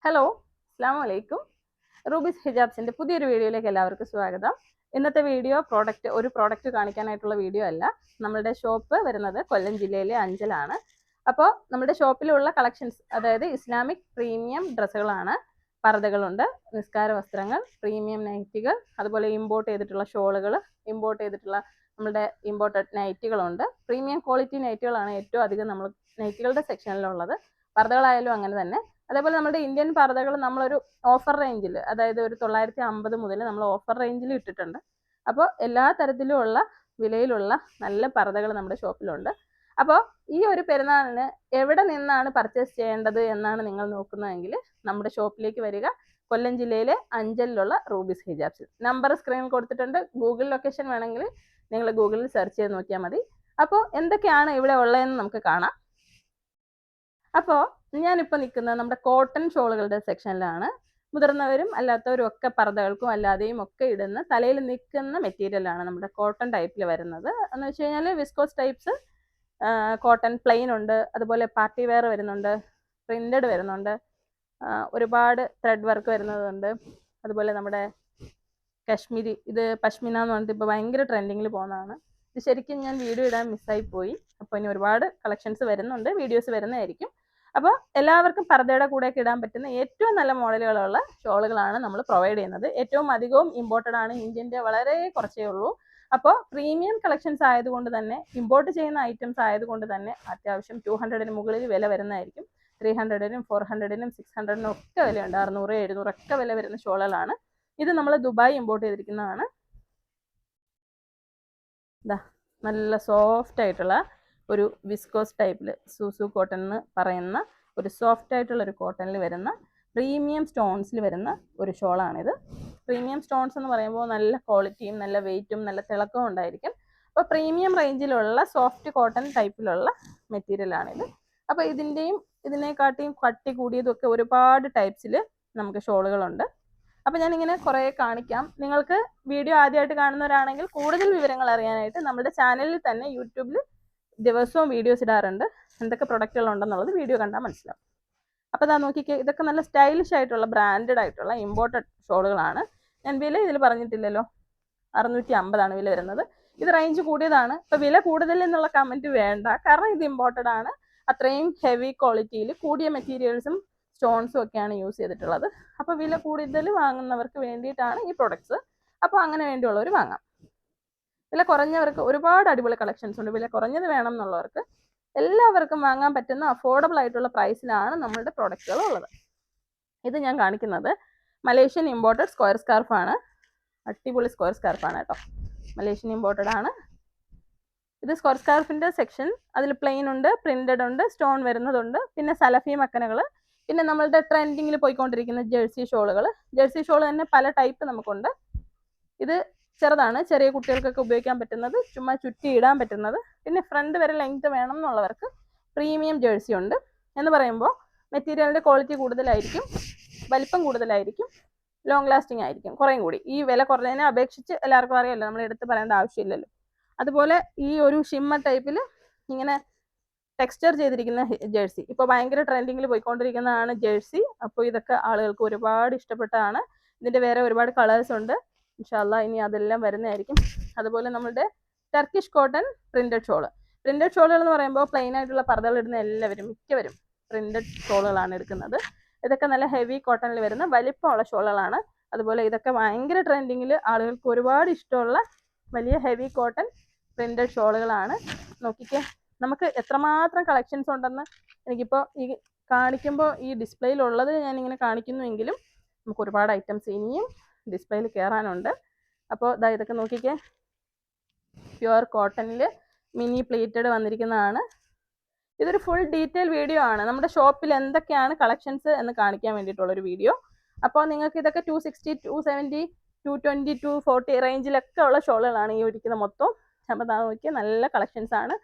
Hello, അസ്സാം വലൈക്കും. Rubies ഹിജാബ്സിന്റെ പുതിയൊരു വീഡിയോയിലേക്ക് എല്ലാവർക്കും സ്വാഗതം. ഇന്നത്തെ വീഡിയോ ഒരു പ്രോഡക്റ്റ് കാണിക്കാനായിട്ടുള്ള വീഡിയോ അല്ല. നമ്മളുടെ ഷോപ്പ് വരുന്നത് കൊല്ലം ജില്ലയിലെ അഞ്ചലാണ്. അപ്പോൾ നമ്മുടെ ഷോപ്പിലുള്ള കളക്ഷൻസ്, അതായത് ഇസ്ലാമിക് പ്രീമിയം ഡ്രസ്സുകളാണ്. പർദ്ദകളുണ്ട്, നിസ്കാര വസ്ത്രങ്ങൾ, പ്രീമിയം നൈറ്റികൾ, അതുപോലെ ഇമ്പോർട്ട് ചെയ്തിട്ടുള്ള ഷോളുകൾ, ഇമ്പോർട്ട് ചെയ്തിട്ടുള്ള നമ്മുടെ ഇമ്പോർട്ടഡ് നൈറ്റുകളുണ്ട്. പ്രീമിയം ക്വാളിറ്റി നൈറ്റുകളാണ് ഏറ്റവും അധികം നമ്മൾ നൈറ്റുകളുടെ സെക്ഷനിലുള്ളത്. പർദ്ദകളായാലും അങ്ങനെ തന്നെ. അതേപോലെ നമ്മുടെ ഇന്ത്യൻ പർദ്ദകൾ നമ്മളൊരു ഓഫർ റേഞ്ചിൽ, അതായത് ഒരു 950 മുതൽ നമ്മൾ ഓഫർ റേഞ്ചിൽ ഇട്ടിട്ടുണ്ട്. അപ്പോൾ എല്ലാ തരത്തിലുമുള്ള വിലയിലുള്ള നല്ല പർദ്ദകൾ നമ്മുടെ ഷോപ്പിലുണ്ട്. അപ്പോൾ ഈ ഒരു പെരുന്നാളിന് എവിടെ നിന്നാണ് പർച്ചേസ് ചെയ്യേണ്ടത് എന്നാണ് നിങ്ങൾ നോക്കുന്നതെങ്കിൽ നമ്മുടെ ഷോപ്പിലേക്ക് വരിക. കൊല്ലം ജില്ലയിലെ അഞ്ചലിലുള്ള റൂബീസ് ഹിജാബ്സിൽ. നമ്പർ സ്ക്രീനിൽ കൊടുത്തിട്ടുണ്ട്. ഗൂഗിൾ ലൊക്കേഷൻ വേണമെങ്കിൽ നിങ്ങൾ ഗൂഗിളിൽ സെർച്ച് ചെയ്ത് നോക്കിയാൽ മതി. അപ്പോൾ എന്തൊക്കെയാണ് ഇവിടെ ഉള്ളതെന്ന് നമുക്ക് കാണാം. അപ്പോൾ ഞാനിപ്പോൾ നിൽക്കുന്നത് നമ്മുടെ കോട്ടൺ ഷോളുകളുടെ സെക്ഷനിലാണ്. മുതിർന്നവരും അല്ലാത്തവരും ഒക്കെ പർദ്ദകൾക്കും അല്ലാതെയും ഒക്കെ ഇടുന്ന തലയിൽ നിൽക്കുന്ന മെറ്റീരിയലാണ് നമ്മുടെ കോട്ടൺ ടൈപ്പിൽ വരുന്നത്. എന്ന് വെച്ച് കഴിഞ്ഞാൽ വിസ്കോസ് ടൈപ്സ് കോട്ടൺ പ്ലെയിൻ ഉണ്ട്, അതുപോലെ പാർട്ടി വെയർ വരുന്നുണ്ട്, പ്രിന്റഡ് വരുന്നുണ്ട്, ഒരുപാട് ത്രെഡ് വർക്ക് വരുന്നതുണ്ട്. അതുപോലെ നമ്മുടെ കശ്മീരി, ഇത് പശ്മിന എന്ന് പറഞ്ഞിട്ട് ഇപ്പോൾ ഭയങ്കര ട്രെൻഡിങ്ങിൽ പോകുന്നതാണ്. ഇത് ശരിക്കും ഞാൻ വീഡിയോ ഇടാൻ മിസ്സായി പോയി. അപ്പോൾ ഇനി ഒരുപാട് കളക്ഷൻസ് വരുന്നുണ്ട്, വീഡിയോസ് വരുന്നതായിരിക്കും. അപ്പോൾ എല്ലാവർക്കും പർദ്ദയുടെ കൂടെയൊക്കെ ഇടാൻ പറ്റുന്ന ഏറ്റവും നല്ല മോഡലുകളുള്ള ഷോളുകളാണ് നമ്മൾ പ്രൊവൈഡ് ചെയ്യുന്നത്. ഏറ്റവും അധികവും ഇമ്പോർട്ടഡ് ആണ്, ഇന്ത്യൻ്റെ വളരെ കുറച്ചേ ഉള്ളൂ. അപ്പോൾ പ്രീമിയം കളക്ഷൻസ് ആയതുകൊണ്ട് തന്നെ, ഇമ്പോർട്ട് ചെയ്യുന്ന ഐറ്റംസ് ആയതുകൊണ്ട് തന്നെ അത്യാവശ്യം 200 മുകളിൽ വില വരുന്നതായിരിക്കും. 300-നും 400-നും 600-നും ഒക്കെ വിലയുണ്ട്. 600-700 ഒക്കെ വില വരുന്ന ഷോളുകളാണ്. ഇത് നമ്മൾ ദുബായ് ഇമ്പോർട്ട് ചെയ്തിരിക്കുന്നതാണ്. ഇതാ നല്ല സോഫ്റ്റ് ആയിട്ടുള്ള ഒരു വിസ്കോസ് ടൈപ്പിൽ, സൂസു കോട്ടൺ എന്ന് പറയുന്ന ഒരു സോഫ്റ്റ് ആയിട്ടുള്ള ഒരു കോട്ടണിൽ വരുന്ന പ്രീമിയം സ്റ്റോൺസിൽ വരുന്ന ഒരു ഷോളാണിത്. പ്രീമിയം സ്റ്റോൺസ് എന്ന് പറയുമ്പോൾ നല്ല ക്വാളിറ്റിയും നല്ല വെയിറ്റും നല്ല തിളക്കവും ഉണ്ടായിരിക്കും. അപ്പോൾ പ്രീമിയം റേഞ്ചിലുള്ള സോഫ്റ്റ് കോട്ടൺ ടൈപ്പിലുള്ള മെറ്റീരിയലാണിത്. അപ്പോൾ ഇതിനെക്കാട്ടിയും കട്ടി കൂടിയതും ഒക്കെ ഒരുപാട് ടൈപ്സിൽ നമുക്ക് ഷോളുകളുണ്ട്. അപ്പോൾ ഞാനിങ്ങനെ കുറേ കാണിക്കാം. നിങ്ങൾക്ക് വീഡിയോ ആദ്യമായിട്ട് കാണുന്നവരാണെങ്കിൽ കൂടുതൽ വിവരങ്ങൾ അറിയാനായിട്ട് നമ്മുടെ ചാനലിൽ തന്നെ യൂട്യൂബിൽ ദിവസവും വീഡിയോസ് ഇടാറുണ്ട്. എന്തൊക്കെ പ്രൊഡക്റ്റുകൾ ഉണ്ടെന്നുള്ളത് വീഡിയോ കണ്ടാൽ മനസ്സിലാവും. അപ്പോൾ ഇതാ നോക്കിക്കേ, ഇതൊക്കെ നല്ല സ്റ്റൈലിഷ് ആയിട്ടുള്ള ബ്രാൻഡഡ് ആയിട്ടുള്ള ഇമ്പോർട്ടഡ് ഷോളുകളാണ്. ഞാൻ വില ഇതിൽ പറഞ്ഞിട്ടില്ലല്ലോ, 650 വില വരുന്നത്. ഇത് റേഞ്ച് കൂടിയതാണ്. ഇപ്പോൾ വില കൂടുതൽ എന്നുള്ള കമൻറ്റ് വേണ്ട, കാരണം ഇത് ഇമ്പോർട്ടഡ് ആണ്. അത്രയും ഹെവി ക്വാളിറ്റിയിൽ കൂടിയ മെറ്റീരിയൽസും സ്റ്റോൺസും ഒക്കെയാണ് യൂസ് ചെയ്തിട്ടുള്ളത്. അപ്പോൾ വില കൂടുതൽ വാങ്ങുന്നവർക്ക് വേണ്ടിയിട്ടാണ് ഈ പ്രൊഡക്ട്സ്. അപ്പോൾ അങ്ങനെ വേണ്ടിയുള്ളവർ വാങ്ങാം. വില കുറഞ്ഞവർക്ക് ഒരുപാട് അടിപൊളി കളക്ഷൻസ് ഉണ്ട്. വില കുറഞ്ഞത് വേണം എന്നുള്ളവർക്ക് എല്ലാവർക്കും വാങ്ങാൻ പറ്റുന്ന അഫോർഡബിൾ ആയിട്ടുള്ള പ്രൈസിലാണ് നമ്മളുടെ പ്രൊഡക്റ്റുകൾ ഉള്ളത്. ഇത് ഞാൻ കാണിക്കുന്നത് മലേഷ്യൻ ഇമ്പോർട്ടഡ് സ്ക്വയർ സ്കാർഫാണ്. അടിപൊളി സ്ക്വയർ സ്കാർഫാണ് കേട്ടോ, മലേഷ്യൻ ഇമ്പോർട്ടഡ് ആണ്. ഇത് സ്ക്വയർ സ്കാർഫിൻ്റെ സെക്ഷൻ. അതിൽ പ്ലെയിൻ ഉണ്ട്, പ്രിന്റഡ് ഉണ്ട്, സ്റ്റോൺ വരുന്നതുണ്ട്, പിന്നെ സലഫി മക്കനകൾ, പിന്നെ നമ്മളുടെ ട്രെൻഡിങ്ങിൽ പോയിക്കൊണ്ടിരിക്കുന്ന ജേഴ്സി ഷോളുകൾ. ജേഴ്സി ഷോൾ തന്നെ പല ടൈപ്പ് നമുക്കുണ്ട്. ഇത് ചെറുതാണ്, ചെറിയ കുട്ടികൾക്കൊക്കെ ഉപയോഗിക്കാൻ പറ്റുന്നത്, ചുമ്മാ ചുറ്റി ഇടാൻ പറ്റുന്നത്. പിന്നെ ഫ്രണ്ട് വരെ ലെങ്ത് വേണം എന്നുള്ളവർക്ക് പ്രീമിയം ജേഴ്സി ഉണ്ട്. എന്ന് പറയുമ്പോൾ മെറ്റീരിയലിൻ്റെ ക്വാളിറ്റി കൂടുതലായിരിക്കും, വലിപ്പം കൂടുതലായിരിക്കും, ലോങ് ലാസ്റ്റിംഗ് ആയിരിക്കും കുറേയും കൂടി. ഈ വില കുറഞ്ഞതിനെ അപേക്ഷിച്ച് എല്ലാവർക്കും അറിയാമല്ലോ, നമ്മൾ എടുത്ത് പറയേണ്ട ആവശ്യമില്ലല്ലോ. അതുപോലെ ഈ ഒരു ഷിമ്മർ ടൈപ്പിൽ ഇങ്ങനെ ടെക്സ്ചർ ചെയ്തിരിക്കുന്ന ജേഴ്സി ഇപ്പോൾ ഭയങ്കര ട്രെൻഡിങ്ങിൽ പോയിക്കൊണ്ടിരിക്കുന്നതാണ് ജേഴ്സി. അപ്പോൾ ഇതൊക്കെ ആളുകൾക്ക് ഒരുപാട് ഇഷ്ടപ്പെട്ടതാണ്. ഇതിൻ്റെ വേറെ ഒരുപാട് കളേഴ്സ് ഉണ്ട്. ഇൻഷാല്ലാ ഇനി അതെല്ലാം വരുന്നതായിരിക്കും. അതുപോലെ നമ്മളുടെ Turkish cotton printed shawl. Printed ഷോളുകൾ എന്ന് പറയുമ്പോൾ പ്ലെയിൻ ആയിട്ടുള്ള പർദ്ദകൾ ഇടുന്ന എല്ലാവരും മിക്കവരും പ്രിന്റഡ് ഷോളുകളാണ് എടുക്കുന്നത്. ഇതൊക്കെ നല്ല ഹെവി കോട്ടണിൽ വരുന്ന വലിപ്പമുള്ള ഷോളുകളാണ്. അതുപോലെ ഇതൊക്കെ ഭയങ്കര ട്രെൻഡിങ്ങിൽ ആളുകൾക്ക് ഒരുപാട് ഇഷ്ടമുള്ള വലിയ ഹെവി കോട്ടൺ പ്രിന്റഡ് ഷോളുകളാണ്. നോക്കിക്കേ, നമുക്ക് എത്രമാത്രം കളക്ഷൻസ് ഉണ്ടെന്ന് എനിക്കിപ്പോൾ ഈ കാണിക്കുമ്പോൾ ഈ ഡിസ്പ്ലേയിലുള്ളത് ഞാനിങ്ങനെ കാണിക്കുന്നുവെങ്കിലും നമുക്ക് ഒരുപാട് ഐറ്റംസ് ഇനിയും ഡിസ്പ്ലേയിൽ കയറാനുണ്ട്. അപ്പോൾ ഇതാ ഇതൊക്കെ നോക്കിക്കേ, പ്യുവർ കോട്ടണിൽ മിനി പ്ലേറ്റഡ് വന്നിരിക്കുന്നതാണ്. ഇതൊരു ഫുൾ ഡീറ്റെയിൽ വീഡിയോ ആണ്, നമ്മുടെ ഷോപ്പിൽ എന്തൊക്കെയാണ് കളക്ഷൻസ് എന്ന് കാണിക്കാൻ വേണ്ടിയിട്ടുള്ളൊരു വീഡിയോ. അപ്പോൾ നിങ്ങൾക്ക് ഇതൊക്കെ 260, 270, 220, 240 റേഞ്ചിലൊക്കെ ഉള്ള ഷോളുകളാണ് ഈ ഇരിക്കുന്ന മൊത്തം. അപ്പോൾ ഇതാ നോക്കിയാൽ നല്ല കളക്ഷൻസ് ആണ്.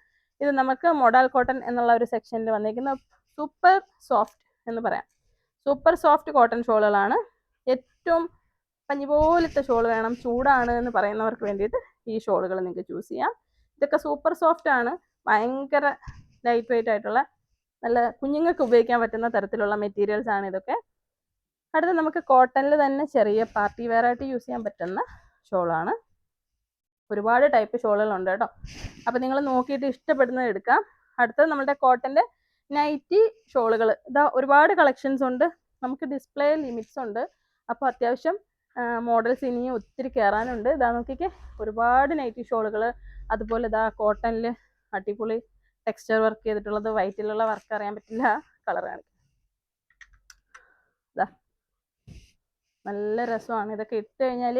ഇത് നമുക്ക് മോഡൽ കോട്ടൺ എന്നുള്ള ഒരു സെക്ഷനിൽ വന്നിരിക്കുന്ന സൂപ്പർ സോഫ്റ്റ് എന്ന് പറയാം, സൂപ്പർ സോഫ്റ്റ് കോട്ടൺ ഷോളുകളാണ്. ഏറ്റവും പഞ്ഞി പോലത്തെ ഷോൾ വേണം, ചൂടാണ് എന്ന് പറയുന്നവർക്ക് വേണ്ടിയിട്ട് ഈ ഷോളുകൾ നിങ്ങൾക്ക് ചൂസ് ചെയ്യാം. ഇതൊക്കെ സൂപ്പർ സോഫ്റ്റ് ആണ്, ഭയങ്കര ലൈറ്റ് വെയിറ്റ് ആയിട്ടുള്ള നല്ല കുഞ്ഞുങ്ങൾക്ക് ഉപയോഗിക്കാൻ പറ്റുന്ന തരത്തിലുള്ള മെറ്റീരിയൽസ് ആണ് ഇതൊക്കെ. അടുത്ത നമുക്ക് കോട്ടണിൽ തന്നെ ചെറിയ പാർട്ടി വെയർ ആയിട്ട് യൂസ് ചെയ്യാൻ പറ്റുന്ന ഷോളാണ്. ഒരുപാട് ടൈപ്പ് ഷോളുകളുണ്ട് കേട്ടോ. അപ്പോൾ നിങ്ങൾ നോക്കിയിട്ട് ഇഷ്ടപ്പെടുന്നത് എടുക്കാം. അടുത്തത് നമ്മുടെ കോട്ടൻ്റെ നൈറ്റി ഷോളുകൾ. ഇതാ ഒരുപാട് കളക്ഷൻസ് ഉണ്ട്. നമുക്ക് ഡിസ്പ്ലേ ലിമിറ്റ്സ് ഉണ്ട്. അപ്പോൾ അത്യാവശ്യം മോഡൽസ് ഇനിയും ഒത്തിരി കയറാനുണ്ട്. ഇതാ നോക്കിക്കേ, ഒരുപാട് നൈറ്റി ഷോളുകൾ. അതുപോലെ ഇതാ കോട്ടണിൽ അടിപൊളി ടെക്സ്ചർ വർക്ക് ചെയ്തിട്ടുള്ളത്. വൈറ്റിലുള്ള വർക്ക് അറിയാൻ പറ്റില്ല, കളർ കാണിക്കും. ഇതാ നല്ല രസമാണ്. ഇതൊക്കെ ഇട്ട് കഴിഞ്ഞാൽ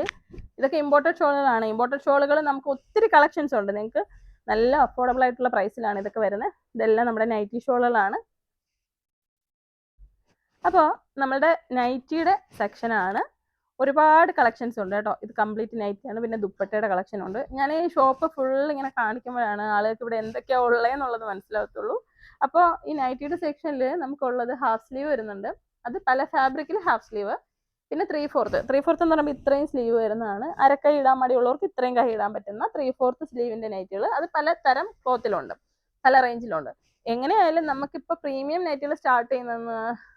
ഇതൊക്കെ ഇമ്പോർട്ടഡ് ഷോളുകളാണ്. ഇമ്പോർട്ടഡ് ഷോളുകൾ നമുക്ക് ഒത്തിരി കളക്ഷൻസ് ഉണ്ട്. നിങ്ങൾക്ക് നല്ല അഫോർഡബിൾ ആയിട്ടുള്ള പ്രൈസിലാണ് ഇതൊക്കെ വരുന്നത്. ഇതെല്ലാം നമ്മുടെ നൈറ്റി ഷോളുകളാണ്. അപ്പോൾ നമ്മളുടെ നൈറ്റിയുടെ സെക്ഷനാണ്. ഒരുപാട് കളക്ഷൻസ് ഉണ്ട് കേട്ടോ. ഇത് കംപ്ലീറ്റ് നൈറ്റിയാണ്. പിന്നെ ദുപ്പട്ടയുടെ കളക്ഷൻ ഉണ്ട്. ഞാൻ ഈ ഷോപ്പ് ഫുൾ ഇങ്ങനെ കാണിക്കുമ്പോഴാണ് ആളുകൾക്ക് ഇവിടെ എന്തൊക്കെയാണ് ഉള്ളതെന്നുള്ളത് മനസ്സിലാകത്തുള്ളൂ. അപ്പോൾ ഈ നൈറ്റിയുടെ സെക്ഷനിൽ നമുക്കുള്ളത് ഹാഫ് സ്ലീവ് വരുന്നുണ്ട്. അത് പല ഫാബ്രിക്കിൽ ഹാഫ് സ്ലീവ്. പിന്നെ 3/4 എന്ന് പറയുമ്പോൾ ഇത്രയും സ്ലീവ് വരുന്നതാണ്. അരക്കൈ ഇടാൻ മടിയുള്ളവർക്ക് ഇത്രയും കൈ ഇടാൻ പറ്റുന്ന 3/4 സ്ലീവിൻ്റെ നൈറ്റുകൾ. അത് പല തരം ക്ലോത്തിലുണ്ട്, പല റേഞ്ചിലുണ്ട്. എങ്ങനെയായാലും നമുക്കിപ്പോൾ പ്രീമിയം നൈറ്റുകൾ സ്റ്റാർട്ട് ചെയ്യുന്നത്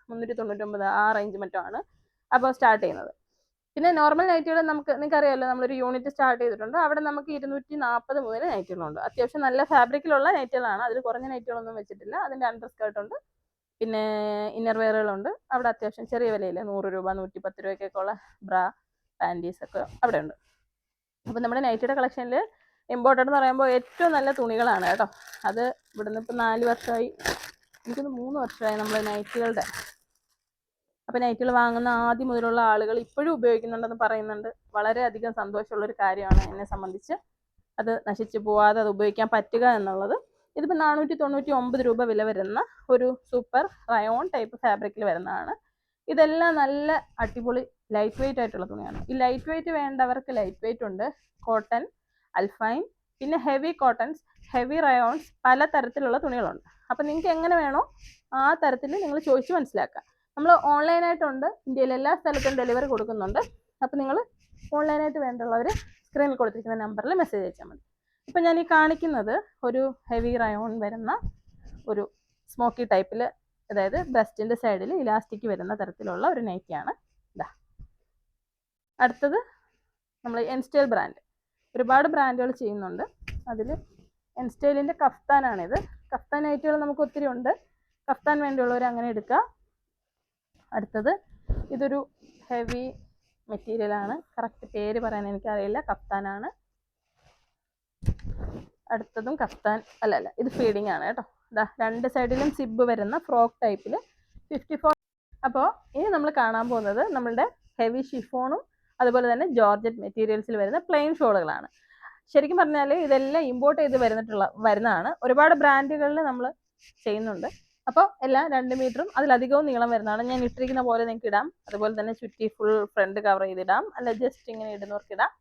399 ആ റേഞ്ച് മറ്റോ ആണ് അപ്പോൾ സ്റ്റാർട്ട് ചെയ്യുന്നത്. പിന്നെ നോർമൽ നൈറ്റുകൾ നിങ്ങൾക്ക് അറിയാമല്ലോ, നമ്മളൊരു യൂണിറ്റ് സ്റ്റാർട്ട് ചെയ്തിട്ടുണ്ട്. അവിടെ നമുക്ക് 240 മുതൽ നൈറ്റുകളുണ്ട്. അത്യാവശ്യം നല്ല ഫാബ്രിക്കിലുള്ള നൈറ്റുകളാണ്. അതിൽ കുറഞ്ഞ നൈറ്റുകളൊന്നും വെച്ചിട്ടില്ല. അതിൻ്റെ അണ്ടർ സ്കേർട്ട് ഉണ്ട്, പിന്നെ ഇന്നർ വെയറുകളുണ്ട്. അവിടെ അത്യാവശ്യം ചെറിയ വിലയിൽ 100 രൂപ 110 രൂപയ്ക്കൊക്കെ ഉള്ള ബ്രാ പാൻറ്റീസ് ഒക്കെ അവിടെ ഉണ്ട്. അപ്പോൾ നമ്മുടെ നൈറ്റിയുടെ കളക്ഷനിൽ ഇമ്പോർട്ടഡ് എന്ന് പറയുമ്പോൾ ഏറ്റവും നല്ല തുണികളാണ് കേട്ടോ. അത് ഇവിടുന്ന് ഇപ്പോൾ 4 വർഷമായി, എനിക്കൊന്ന് 3 വർഷമായി നമ്മൾ നൈറ്റുകളുടെ. അപ്പോൾ നൈറ്റുകൾ വാങ്ങുന്ന ആദ്യം മുതലുള്ള ആളുകൾ ഇപ്പോഴും ഉപയോഗിക്കുന്നുണ്ടെന്ന് പറയുന്നുണ്ട്. വളരെയധികം സന്തോഷമുള്ളൊരു കാര്യമാണ് എന്നെ സംബന്ധിച്ച്. അത് നശിച്ചു പോവാതെ അത് ഉപയോഗിക്കാൻ പറ്റുക എന്നുള്ളത്. ഇതിപ്പോൾ 499 രൂപ വില വരുന്ന ഒരു സൂപ്പർ റയോൺ ടൈപ്പ് ഫാബ്രിക്കിൽ വരുന്നതാണ്. ഇതെല്ലാം നല്ല അടിപൊളി ലൈറ്റ് വെയിറ്റ് ആയിട്ടുള്ള തുണിയാണ്. ഈ ലൈറ്റ് വെയിറ്റ് വേണ്ടവർക്ക് ലൈറ്റ് വെയിറ്റ് ഉണ്ട്. കോട്ടൺ, അൽഫൈൻ, പിന്നെ ഹെവി കോട്ടൺസ്, ഹെവി റയോൺസ്, പല തരത്തിലുള്ള തുണികളുണ്ട്. അപ്പം നിങ്ങൾക്ക് എങ്ങനെ വേണോ ആ തരത്തിൽ നിങ്ങൾ ചോദിച്ച് മനസ്സിലാക്കുക. നമ്മൾ ഓൺലൈനായിട്ടുണ്ട്, ഇന്ത്യയിൽ എല്ലാ സ്ഥലത്തും ഡെലിവറി കൊടുക്കുന്നുണ്ട്. അപ്പോൾ നിങ്ങൾ ഓൺലൈനായിട്ട് വേണ്ടുള്ളവർ സ്ക്രീനിൽ കൊടുത്തിരിക്കുന്ന നമ്പറിൽ മെസ്സേജ് അയച്ചാൽ മതി. ഇപ്പം ഞാൻ ഈ കാണിക്കുന്നത് ഒരു ഹെവി റയോൺ വരുന്ന ഒരു സ്മോക്കി ടൈപ്പിൽ, അതായത് ബ്രസ്റ്റിൻ്റെ സൈഡിൽ ഇലാസ്റ്റിക് വരുന്ന തരത്തിലുള്ള ഒരു നൈറ്റിയാണ്. ഇതാ അടുത്തത് നമ്മൾ എൻസ്റ്റൈൽ ബ്രാൻഡ്. ഒരുപാട് ബ്രാൻഡുകൾ ചെയ്യുന്നുണ്ട്. അതിൽ എൻസ്റ്റൈലിൻ്റെ കഫ്താനാണിത്. കഫ്താൻ നൈറ്റുകൾ നമുക്ക് ഒത്തിരി ഉണ്ട്. കഫ്താൻ വേണ്ടിയുള്ളവർ അങ്ങനെ എടുക്കുക. അടുത്തത് ഇതൊരു ഹെവി മെറ്റീരിയലാണ്, കറക്റ്റ് പേര് പറയാൻ എനിക്കറിയില്ല. കഫ്താനാണ്. അടുത്തതും കഫ്താൻ അല്ല, ഇത് ഫീഡിങ് ആണ് കേട്ടോ. ഇതാ രണ്ട് സൈഡിലും സിബ് വരുന്ന ഫ്രോക്ക് ടൈപ്പിൽ 54. അപ്പോൾ ഇനി നമ്മൾ കാണാൻ പോകുന്നത് നമ്മളുടെ ഹെവി ഷിഫോണും അതുപോലെ തന്നെ ജോർജറ്റ് മെറ്റീരിയൽസിൽ വരുന്ന പ്ലെയിൻ ഷോളുകളാണ്. ശരിക്കും പറഞ്ഞാൽ ഇതെല്ലാം ഇമ്പോർട്ട് ചെയ്ത് വരുന്നതാണ്. ഒരുപാട് ബ്രാൻഡുകളിൽ നമ്മൾ ചെയ്യുന്നുണ്ട്. അപ്പോൾ എല്ലാം 2 മീറ്ററും അതിലധികവും നീളം വരുന്നതാണ്. ഞാൻ ഇട്ടിരിക്കുന്ന പോലെ നിങ്ങൾക്ക് ഇടാം. അതുപോലെ തന്നെ ചുറ്റി ഫുൾ ഫ്രണ്ട് കവർ ചെയ്തിടാം, അല്ല ജസ്റ്റ് ഇങ്ങനെ ഇടുന്നവർക്ക് ഇടാം.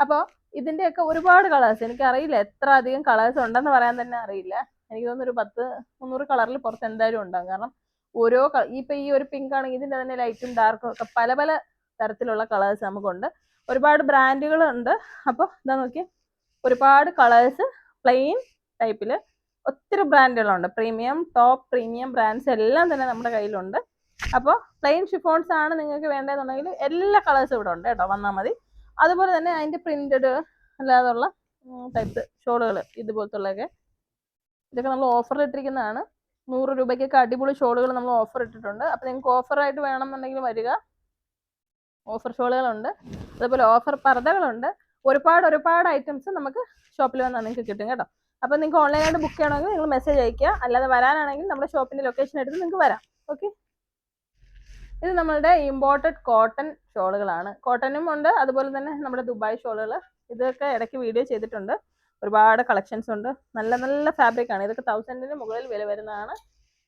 അപ്പോൾ ഇതിൻ്റെയൊക്കെ ഒരുപാട് കളേഴ്സ്, എനിക്കറിയില്ല എത്ര അധികം കളേഴ്സ് ഉണ്ടെന്ന് പറയാൻ തന്നെ അറിയില്ല. എനിക്ക് തോന്നുന്നു ഒരു 10-300 കളറിൽ പുറത്ത് എന്തായാലും ഉണ്ടാകും. കാരണം ഓരോ ഇപ്പം ഈ ഒരു പിങ്ക് ആണെങ്കിൽ ഇതിൻ്റെ തന്നെ ലൈറ്റും ഡാർക്കും ഒക്കെ പല പല തരത്തിലുള്ള കളേഴ്സ് നമുക്കുണ്ട്. ഒരുപാട് ബ്രാൻഡുകളുണ്ട്. അപ്പോൾ ഇതാ നോക്കി, ഒരുപാട് കളേഴ്സ് പ്ലെയിൻ ടൈപ്പിൽ ഒത്തിരി ബ്രാൻഡുകളുണ്ട്. പ്രീമിയം, ടോപ്പ് പ്രീമിയം ബ്രാൻഡ്സ് എല്ലാം തന്നെ നമ്മുടെ കയ്യിലുണ്ട്. അപ്പോൾ പ്ലെയിൻ ഷിഫോൺസ് ആണ് നിങ്ങൾക്ക് വേണ്ടതെന്നുണ്ടെങ്കിൽ എല്ലാ കളേഴ്സും ഇവിടെ ഉണ്ട് കേട്ടോ, വന്നാൽ മതി. അതുപോലെ തന്നെ അതിൻ്റെ പ്രിൻറ്റഡ് അല്ലാതുള്ള ടൈപ്പ് ഷോളുകൾ ഇതുപോലത്തുള്ളതൊക്കെ, ഇതൊക്കെ നമ്മൾ ഓഫറിൽ ഇട്ടിരിക്കുന്നതാണ്. 100 രൂപയ്ക്കൊക്കെ അടിപൊളി ഷോളുകൾ നമ്മൾ ഓഫർ ഇട്ടിട്ടുണ്ട്. അപ്പോൾ നിങ്ങൾക്ക് ഓഫറായിട്ട് വേണമെന്നുണ്ടെങ്കിൽ വരിക. ഓഫർ ഷോളുകളുണ്ട്, അതുപോലെ ഓഫർ പർദ്ദകളുണ്ട്. ഒരുപാട് ഐറ്റംസ് നമുക്ക് ഷോപ്പിൽ വന്നാൽ നിങ്ങൾക്ക് കിട്ടും കേട്ടോ. അപ്പോൾ നിങ്ങൾക്ക് ഓൺലൈനായിട്ട് ബുക്ക് ചെയ്യണമെങ്കിൽ നിങ്ങൾ മെസ്സേജ് അയയ്ക്കുക. അല്ലാതെ വരാനാണെങ്കിൽ നമ്മുടെ ഷോപ്പിൻ്റെ ലൊക്കേഷൻ എടുത്ത് നിങ്ങൾക്ക് വരാം. ഓക്കെ, ഇത് നമ്മളുടെ ഇമ്പോർട്ടഡ് കോട്ടൺ ഷോളുകളാണ്. കോട്ടനും ഉണ്ട്, അതുപോലെ തന്നെ നമ്മുടെ ദുബായ് ഷോളുകൾ. ഇതൊക്കെ ഇടയ്ക്ക് വീഡിയോ ചെയ്തിട്ടുണ്ട്. ഒരുപാട് കളക്ഷൻസ് ഉണ്ട്. നല്ല നല്ല ഫാബ്രിക്കാണ്. ഇതൊക്കെ 1000-ന് മുകളിൽ വില വരുന്നതാണ്.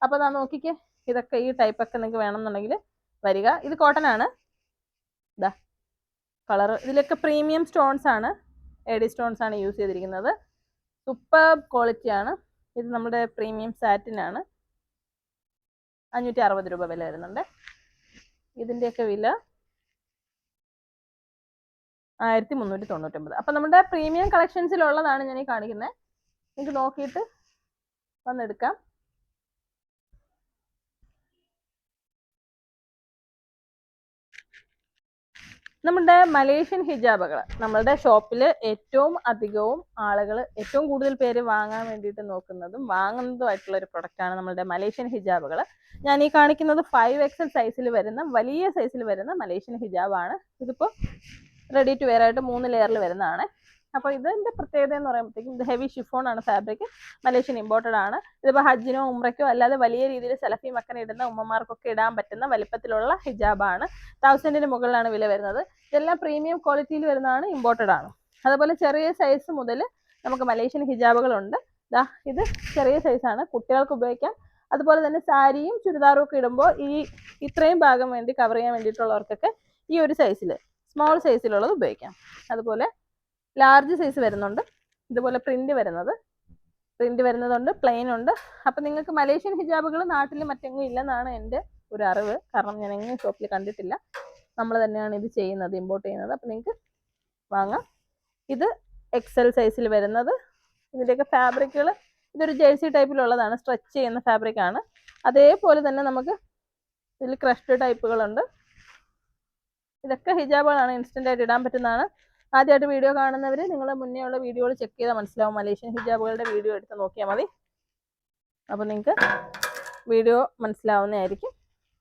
അപ്പോൾ ഞാൻ നോക്കിക്കേ, ഇതൊക്കെ ഈ ടൈപ്പൊക്കെ നിങ്ങൾക്ക് വേണമെന്നുണ്ടെങ്കിൽ വരിക. ഇത് കോട്ടൺ ആണ്. ഇതാ കളർ, ഇതിലൊക്കെ പ്രീമിയം സ്റ്റോൺസ് ആണ്, എഡി സ്റ്റോൺസ് ആണ് യൂസ് ചെയ്തിരിക്കുന്നത്. സൂപ്പർ ക്വാളിറ്റിയാണ്. ഇത് നമ്മുടെ പ്രീമിയം സാറ്റിനാണ്. 560 രൂപ വില വരുന്നുണ്ട്. ഇതിൻ്റെയൊക്കെ വില 1399. അപ്പം നമ്മുടെ പ്രീമിയം കളക്ഷൻസിലുള്ളതാണ് ഞാൻ ഈ കാണിക്കുന്നത്. നിങ്ങൾക്ക് നോക്കിയിട്ട് വന്നെടുക്കാം. നമ്മുടെ മലേഷ്യൻ ഹിജാബുകൾ നമ്മളുടെ ഷോപ്പിൽ ഏറ്റവും അധികവും ആളുകൾ ഏറ്റവും കൂടുതൽ പേര് വാങ്ങാൻ വേണ്ടിയിട്ട് നോക്കുന്നതും വാങ്ങുന്നതുമായിട്ടുള്ള ഒരു പ്രൊഡക്റ്റാണ് നമ്മളുടെ മലേഷ്യൻ ഹിജാബുകൾ. ഞാൻ ഈ കാണിക്കുന്നത് 5XL സൈസിൽ വരുന്ന വലിയ സൈസിൽ വരുന്ന മലേഷ്യൻ ഹിജാബാണ്. ഇതിപ്പോൾ റെഡി ടു വെയർ ആയിട്ട് 3 ലെയറിൽ വരുന്നതാണ്. അപ്പോൾ ഇതിൻ്റെ പ്രത്യേകത എന്ന് പറയുമ്പോഴത്തേക്കും ഇത് ഹെവി ഷിഫോൺ ആണ് ഫാബ്രിക്, മലേഷ്യൻ ഇമ്പോർട്ടഡ് ആണ്. ഇതിപ്പോൾ ഹജ്ജിനോ ഉംറയ്ക്കോ അല്ലാതെ വലിയ രീതിയിൽ സെലഫി മക്കൻ ഇടുന്ന ഉമ്മമാർക്കൊക്കെ ഇടാൻ പറ്റുന്ന വലിപ്പത്തിലുള്ള ഹിജാബാണ്. 1000-ന് മുകളിലാണ് വില വരുന്നത്. ഇതെല്ലാം പ്രീമിയം ക്വാളിറ്റിയിൽ വരുന്നതാണ്, ഇമ്പോർട്ടഡ് ആണ്. അതുപോലെ ചെറിയ സൈസ് മുതൽ നമുക്ക് മലേഷ്യൻ ഹിജാബുകളുണ്ട്. ഇത് ചെറിയ സൈസാണ്, കുട്ടികൾക്ക് ഉപയോഗിക്കാം. അതുപോലെ തന്നെ സാരിയും ചുരിദാറും ഒക്കെ ഇടുമ്പോൾ ഇത്രയും ഭാഗം വേണ്ടി കവർ ചെയ്യാൻ വേണ്ടിയിട്ടുള്ളവർക്കൊക്കെ ഈ ഒരു സൈസിൽ സ്മോൾ സൈസിലുള്ളത് ഉപയോഗിക്കാം. അതുപോലെ ലാർജ് സൈസ് വരുന്നുണ്ട്. ഇതുപോലെ പ്രിന്റ് വരുന്നതുണ്ട്, പ്ലെയിൻ ഉണ്ട്. അപ്പം നിങ്ങൾക്ക് മലേഷ്യൻ ഹിജാബുകൾ നാട്ടിൽ മറ്റെങ്ങും ഇല്ലെന്നാണ് എൻ്റെ ഒരു അറിവ്. കാരണം ഞാൻ എങ്ങും ഷോപ്പിൽ കണ്ടിട്ടില്ല. നമ്മൾ തന്നെയാണ് ഇത് ചെയ്യുന്നത്, ഇമ്പോർട്ട് ചെയ്യുന്നത്. അപ്പം നിങ്ങൾക്ക് വാങ്ങാം. ഇത് XL സൈസിൽ വരുന്നത്. ഇതിൻ്റെയൊക്കെ ഫാബ്രിക്കുകൾ ഇതൊരു ജേഴ്സി ടൈപ്പിലുള്ളതാണ്, സ്ട്രെച്ച് ചെയ്യുന്ന ഫാബ്രിക്കാണ്. അതേപോലെ തന്നെ നമുക്ക് ഇതിൽ ക്രഷ്ഡ് ടൈപ്പുകളുണ്ട്. ഇതൊക്കെ ഹിജാബുകളാണ്, ഇൻസ്റ്റൻ്റ് ആയിട്ട് ഇടാൻ പറ്റുന്നതാണ്. ആദ്യമായിട്ട് വീഡിയോ കാണുന്നവർ നിങ്ങൾ മുന്നേ ഉള്ള വീഡിയോകൾ ചെക്ക് ചെയ്താൽ മനസ്സിലാവും. മലേഷ്യൻ ഹിജാബുകളുടെ വീഡിയോ എടുത്ത് നോക്കിയാൽ മതി. അപ്പോൾ നിങ്ങൾക്ക് വീഡിയോ മനസ്സിലാവുന്നതായിരിക്കും.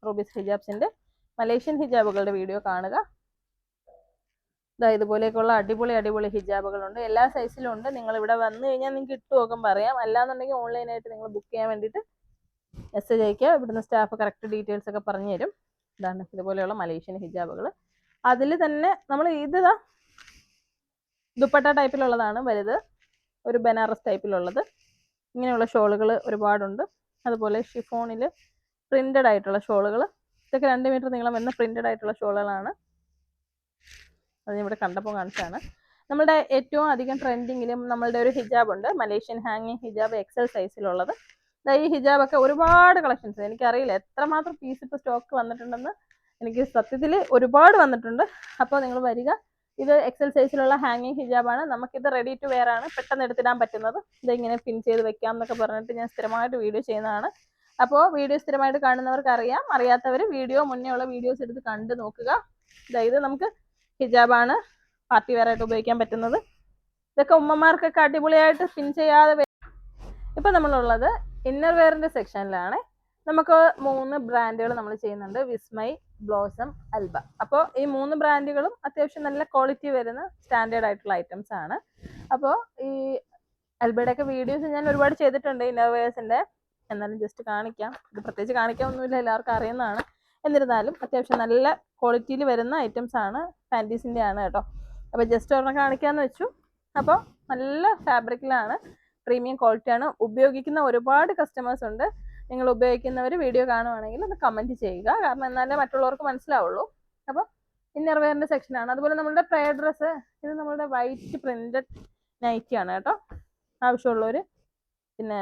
റൂബീസ് ഹിജാബ്സിൻ്റെ മലേഷ്യൻ ഹിജാബുകളുടെ വീഡിയോ കാണുക. ഇതുപോലെയൊക്കെയുള്ള അടിപൊളി ഹിജാബുകളുണ്ട്, എല്ലാ സൈസിലും ഉണ്ട്. നിങ്ങൾ ഇവിടെ വന്നു കഴിഞ്ഞാൽ നിങ്ങൾക്ക് ഇട്ട് നോക്കാൻ പറയാം. അല്ലാന്നുണ്ടെങ്കിൽ ഓൺലൈനായിട്ട് നിങ്ങൾ ബുക്ക് ചെയ്യാൻ വേണ്ടിയിട്ട് മെസ്സേജ് അയക്കുക. ഇവിടുന്ന് സ്റ്റാഫ് കറക്റ്റ് ഡീറ്റെയിൽസ് ഒക്കെ പറഞ്ഞു തരും. ഇതാണ് ഇതുപോലെയുള്ള മലേഷ്യൻ ഹിജാബുകൾ. അതിൽ തന്നെ നമ്മൾ ദുപ്പട്ട ടൈപ്പിലുള്ളതാണ് വലുത്, ഒരു ബനാറസ് ടൈപ്പിലുള്ളത്. ഇങ്ങനെയുള്ള ഷോളുകൾ ഒരുപാടുണ്ട്. അതുപോലെ ഷിഫോണിൽ പ്രിന്റഡ് ആയിട്ടുള്ള ഷോളുകൾ, ഇതൊക്കെ 2 മീറ്റർ നീളം വരുന്ന പ്രിന്റഡ് ആയിട്ടുള്ള ഷോളുകളാണ്. അത് ഇവിടെ കണ്ടപ്പോൾ കാണിച്ചാണ്. നമ്മുടെ ഏറ്റവും അധികം ട്രെൻഡിങ്ങിലും നമ്മളുടെ ഒരു ഹിജാബ് ഉണ്ട്, മലേഷ്യൻ ഹാങ്ങിങ് ഹിജാബ് XL സൈസിലുള്ളത്. ഈ ഹിജാബൊക്കെ ഒരുപാട് കളക്ഷൻസ്, എനിക്കറിയില്ല എത്രമാത്രം പീസ് ഇപ്പോൾ സ്റ്റോക്ക് വന്നിട്ടുണ്ടെന്ന്. എനിക്ക് സത്യത്തിൽ ഒരുപാട് വന്നിട്ടുണ്ട്. അപ്പോൾ നിങ്ങൾ വരിക. ഇത് XL സൈസിലുള്ള ഹാങ്ങിങ് ഹിജാബാണ്. നമുക്കിത് റെഡി ടു വെയർ ആണ്, പെട്ടെന്ന് എടുത്തിടാൻ പറ്റുന്നത്. ഇതിങ്ങനെ പിൻ ചെയ്ത് വെക്കാം എന്നൊക്കെ പറഞ്ഞിട്ട് ഞാൻ സ്ഥിരമായിട്ട് വീഡിയോ ചെയ്യുന്നതാണ്. അപ്പോൾ വീഡിയോ സ്ഥിരമായിട്ട് കാണുന്നവർക്ക് അറിയാം, അറിയാത്തവർ വീഡിയോ മുന്നേ ഉള്ള വീഡിയോസ് എടുത്ത് കണ്ട് നോക്കുക. ഇത് നമുക്ക് ഹിജാബാണ്, പാർട്ടി വെയർ ആയിട്ട് ഉപയോഗിക്കാൻ പറ്റുന്നത്. ഇതൊക്കെ ഉമ്മമാർക്കൊക്കെ അടിപൊളിയായിട്ട് പിൻ ചെയ്യാതെ. ഇപ്പം നമ്മളുള്ളത് ഇന്നർ വെയറിൻ്റെ സെക്ഷനിലാണ്. നമുക്ക് 3 ബ്രാൻഡുകൾ നമ്മൾ ചെയ്യുന്നുണ്ട്, വിസ്മയ്, ബ്ലോസം, അൽബ. അപ്പോൾ ഈ 3 ബ്രാൻഡുകളും അത്യാവശ്യം നല്ല ക്വാളിറ്റി വരുന്ന സ്റ്റാൻഡേർഡ് ആയിട്ടുള്ള ഐറ്റംസ് ആണ്. അപ്പോൾ ഈ അൽബയുടെയൊക്കെ വീഡിയോസ് ഞാൻ ഒരുപാട് ചെയ്തിട്ടുണ്ട് ഇന്നർവെയേഴ്സിൻ്റെ. എന്നാലും ജസ്റ്റ് കാണിക്കാം. ഇത് പ്രത്യേകിച്ച് കാണിക്കാനൊന്നുമില്ല, എല്ലാവർക്കും അറിയുന്നതാണ്. എന്നിരുന്നാലും അത്യാവശ്യം നല്ല ക്വാളിറ്റിയിൽ വരുന്ന ഐറ്റംസ് ആണ്, പാൻറ്റീസിൻ്റെ ആണ് കേട്ടോ. അപ്പോൾ ജസ്റ്റ് ഒരെണ്ണം കാണിക്കാമെന്ന് വെച്ചു. അപ്പോൾ നല്ല ഫാബ്രിക്കിലാണ്, പ്രീമിയം ക്വാളിറ്റിയാണ്. ഉപയോഗിക്കുന്ന ഒരുപാട് കസ്റ്റമേഴ്സ് ഉണ്ട്. നിങ്ങൾ ഉപയോഗിക്കുന്നവർ വീഡിയോ കാണുവാണെങ്കിൽ ഒന്ന് കമൻറ്റ് ചെയ്യുക, കാരണം എന്നാലേ മറ്റുള്ളവർക്ക് മനസ്സിലാവുള്ളൂ. അപ്പോൾ ഇന്നർ വെയറിൻ്റെ സെക്ഷനാണ്. അതുപോലെ നമ്മളുടെ പ്രയർ ഡ്രസ്സ്, ഇത് നമ്മളുടെ വൈറ്റ് പ്രിൻറ്റഡ് നൈറ്റിയാണ് കേട്ടോ. ആവശ്യമുള്ളവർ പിന്നെ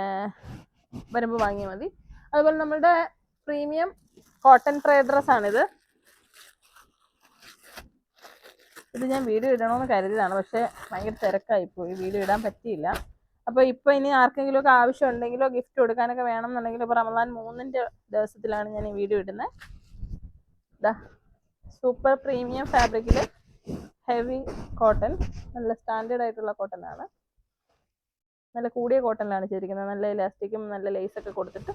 വരുമ്പോൾ വാങ്ങിയാൽ മതി. അതുപോലെ നമ്മളുടെ പ്രീമിയം കോട്ടൺ പ്രയർ ഡ്രസ്സാണിത്. ഇത് ഞാൻ വീഡിയോ ഇടണമെന്ന് കരുതിയതാണ്, പക്ഷേ ഭയങ്കര തിരക്കായിപ്പോയി, വീഡിയോ ഇടാൻ പറ്റിയില്ല. അപ്പോൾ ഇപ്പോൾ ഇനി ആർക്കെങ്കിലും ഒക്കെ ആവശ്യം ഉണ്ടെങ്കിലോ ഗിഫ്റ്റ് കൊടുക്കാനൊക്കെ വേണമെന്നുണ്ടെങ്കിലോ ഇപ്പോൾ റമദാൻ 3-ന്റെ ദിവസത്തിലാണ് ഞാൻ ഈ വീഡിയോ ഇടുന്നത്. സൂപ്പർ പ്രീമിയം ഫാബ്രിക്കിൽ ഹെവി കോട്ടൺ, നല്ല സ്റ്റാൻഡേർഡ് ആയിട്ടുള്ള കോട്ടൺ ആണ്. നല്ല കൂടിയ കോട്ടണിലാണ് ചെയ്തിരിക്കുന്നത്, നല്ല ഇലാസ്റ്റിക്കും നല്ല ലേസൊക്കെ കൊടുത്തിട്ട്.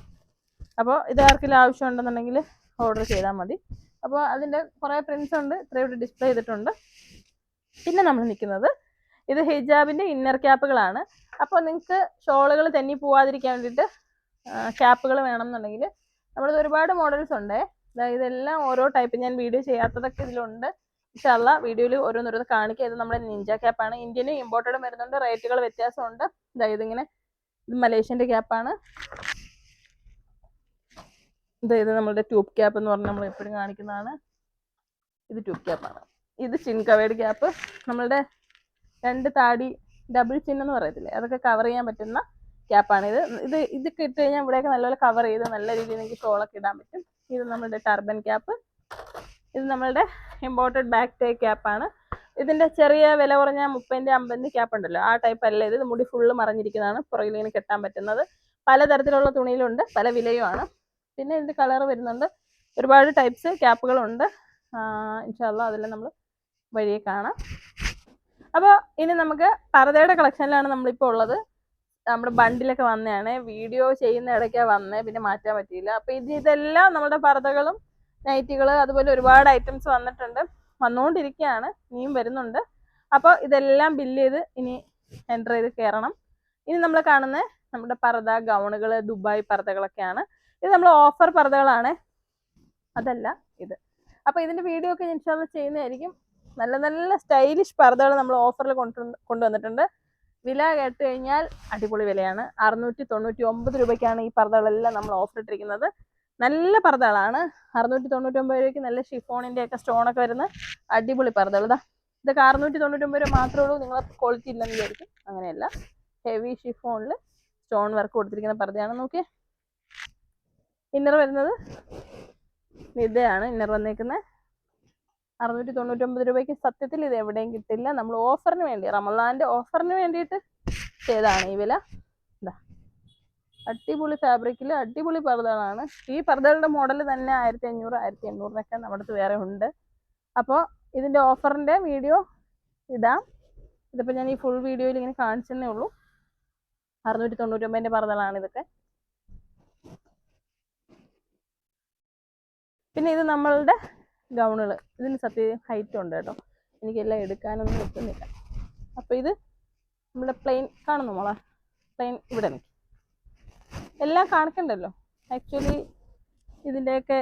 അപ്പോൾ ഇത് ആർക്കെങ്കിലും ആവശ്യം ഉണ്ടെന്നുണ്ടെങ്കിൽ ഓർഡർ ചെയ്താൽ മതി. അപ്പോൾ അതിൻ്റെ കുറേ പ്രിൻസ് ഉണ്ട്, ഇത്രയും ഡിസ്പ്ലേ ചെയ്തിട്ടുണ്ട്. പിന്നെ നമ്മൾ നിൽക്കുന്നത് ഇത് ഹിജാബിൻ്റെ ഇന്നർ ക്യാപ്പുകളാണ്. അപ്പോൾ നിങ്ങൾക്ക് ഷോളുകൾ തെന്നി പോവാതിരിക്കാൻ വേണ്ടിയിട്ട് ക്യാപ്പുകൾ വേണമെന്നുണ്ടെങ്കിൽ നമ്മളിത് ഒരുപാട് മോഡൽസ് ഉണ്ട്. ഇതെല്ലാം ഓരോ ടൈപ്പ്, ഞാൻ വീഡിയോ ചെയ്യാത്തതൊക്കെ ഇതിലുണ്ട്. ഇൻഷാല്ല വീഡിയോയിൽ ഓരോന്നോരോന്ന് കാണിക്കുക. ഇത് നമ്മുടെ നിഞ്ച ക്യാപ്പാണ്, ഇന്ത്യനും ഇമ്പോർട്ടഡും വരുന്നുണ്ട്, റേറ്റുകൾ വ്യത്യാസമുണ്ട്. ഇതിങ്ങനെ ഇത് മലേഷ്യൻ്റെ ക്യാപ്പാണ്. ഇത് നമ്മളുടെ ട്യൂബ് ക്യാപ്പ് എന്ന് പറഞ്ഞാൽ നമ്മൾ എപ്പോഴും കാണിക്കുന്നതാണ്. ഇത് ട്യൂബ് ക്യാപ്പാണ്. ഇത് ചിൻ കവേഡ് ക്യാപ്പ്, നമ്മളുടെ 2 താടി ഡബിൾ ചിൻ എന്ന് പറയത്തില്ലേ, അതൊക്കെ കവർ ചെയ്യാൻ പറ്റുന്ന ക്യാപ്പാണ് ഇത്. ഇതൊക്കെ ഇട്ട് കഴിഞ്ഞാൽ ഇവിടെയൊക്കെ നല്ലപോലെ കവർ ചെയ്ത് നല്ല രീതിയിൽ നിങ്ങൾക്ക് ഷോളൊക്കെ ഇടാൻ പറ്റും. ഇത് നമ്മളുടെ ടർബൻ ക്യാപ്പ്. ഇത് നമ്മളുടെ ഇമ്പോർട്ടഡ് ബാക്ക് ടൈ ക്യാപ്പാണ്. ഇതിൻ്റെ ചെറിയ വില കുറഞ്ഞ 30-ന്റെ 50-ന്റെ ക്യാപ്പ് ഉണ്ടല്ലോ, ആ ടൈപ്പ് അല്ല ഇത്. മുടി ഫുള്ള് മറഞ്ഞിരിക്കുന്നതാണ്, പുറകിൽ ഇങ്ങനെ കെട്ടാൻ പറ്റുന്നത്. പലതരത്തിലുള്ള തുണിയിലുണ്ട്, പല വിലയുമാണ്. പിന്നെ ഇതിൻ്റെ കളർ വരുന്നുണ്ട്, ഒരുപാട് ടൈപ്സ് ക്യാപ്പുകളുണ്ട്. ഇൻഷാ അല്ലാഹ് അതെല്ലാം നമ്മൾ വഴിയെ കാണാം. അപ്പോൾ ഇനി നമുക്ക് പർദ്ദയുടെ കളക്ഷനിലാണ് നമ്മളിപ്പോൾ ഉള്ളത്. നമ്മുടെ ബണ്ടിലൊക്കെ വന്നതാണ്, വീഡിയോ ചെയ്യുന്ന ഇടയ്ക്കാണ് വന്നത്, പിന്നെ മാറ്റാൻ പറ്റിയില്ല. അപ്പോൾ ഇതെല്ലാം നമ്മുടെ പർദ്ദകളും നൈറ്റികൾ അതുപോലെ ഒരുപാട് ഐറ്റംസ് വന്നിട്ടുണ്ട്, വന്നുകൊണ്ടിരിക്കുകയാണ്, ഇനിയും വരുന്നുണ്ട്. അപ്പോൾ ഇതെല്ലാം ബില്ല് ചെയ്ത് ഇനി എൻ്റർ ചെയ്ത് കയറണം. ഇനി നമ്മൾ കാണുന്നത് നമ്മുടെ പർദ്ദ ഗൗണുകൾ, ദുബായ് പർദ്ദകളൊക്കെയാണ്. ഇത് നമ്മൾ ഓഫർ പർദ്ദകളാണ്, അതല്ല ഇത്. അപ്പോൾ ഇതിൻ്റെ വീഡിയോ ഒക്കെ ഇൻഷാല്ലാ ചെയ്യുന്നതായിരിക്കും. നല്ല നല്ല സ്റ്റൈലിഷ് പർദ്ദകൾ നമ്മൾ ഓഫറിൽ കൊണ്ടുവന്നിട്ടുണ്ട്. വില കേട്ട് കഴിഞ്ഞാൽ അടിപൊളി വിലയാണ്. 699 രൂപയ്ക്കാണ് ഈ പർദ്ദകളെല്ലാം നമ്മൾ ഓഫർ ഇട്ടിരിക്കുന്നത്. നല്ല പർദ്ദകളാണ്. 699 രൂപയ്ക്ക് നല്ല ഷിഫോണിൻ്റെ ഒക്കെ സ്റ്റോണൊക്കെ വരുന്ന അടിപൊളി പർദ്ദകൾ. ഇതൊക്കെ 699 രൂപ മാത്രമേ ഉള്ളൂ. നിങ്ങൾ ക്വാളിറ്റി ഇല്ലെന്ന് വിചാരിക്കും, അങ്ങനെയല്ല. ഹെവി ഷിഫോണിൽ സ്റ്റോൺ വർക്ക് കൊടുത്തിരിക്കുന്ന പർദ്ദയാണ്. നോക്കിയേ, ഇന്നർ വരുന്നത് ഇതാണ്. ഇന്നർ വന്നേക്കുന്നത് 699 രൂപയ്ക്ക് സത്യത്തിൽ ഇത് എവിടെയും കിട്ടില്ല. നമ്മൾ ഓഫറിന് വേണ്ടി, റമദാൻ്റെ ഓഫറിന് വേണ്ടിയിട്ട് ചെയ്താണ് ഈ വില. ഇതാ അടിപൊളി ഫാബ്രിക്കിൽ അടിപൊളി പർദ്ദകളാണ്. ഈ പർദ്ദകളുടെ മോഡൽ തന്നെ 1500, 1800 നമ്മുടെ അടുത്ത് വേറെ ഉണ്ട്. അപ്പോൾ ഇതിൻ്റെ ഓഫറിൻ്റെ വീഡിയോ ഇടാം. ഇതിപ്പോൾ ഞാൻ ഈ ഫുൾ വീഡിയോയിൽ ഇങ്ങനെ കാണിച്ചെന്നേ ഉള്ളൂ. 699 പർദ്ദകളാണ് ഇതൊക്കെ. പിന്നെ ഇത് നമ്മളുടെ ഗൗണുകൾ. ഇതിന് സത്യം ഹൈറ്റ് ഉണ്ട് കേട്ടോ, എനിക്കെല്ലാം എടുക്കാനൊന്നും പറ്റുന്നില്ല. അപ്പോൾ ഇത് നമ്മുടെ പ്ലെയിൻ കാണുന്നു മോളെ, പ്ലെയിൻ ഇവിടെ നിൽക്കും. എല്ലാം കാണിക്കണ്ടല്ലോ. ആക്ച്വലി ഇതിൻ്റെയൊക്കെ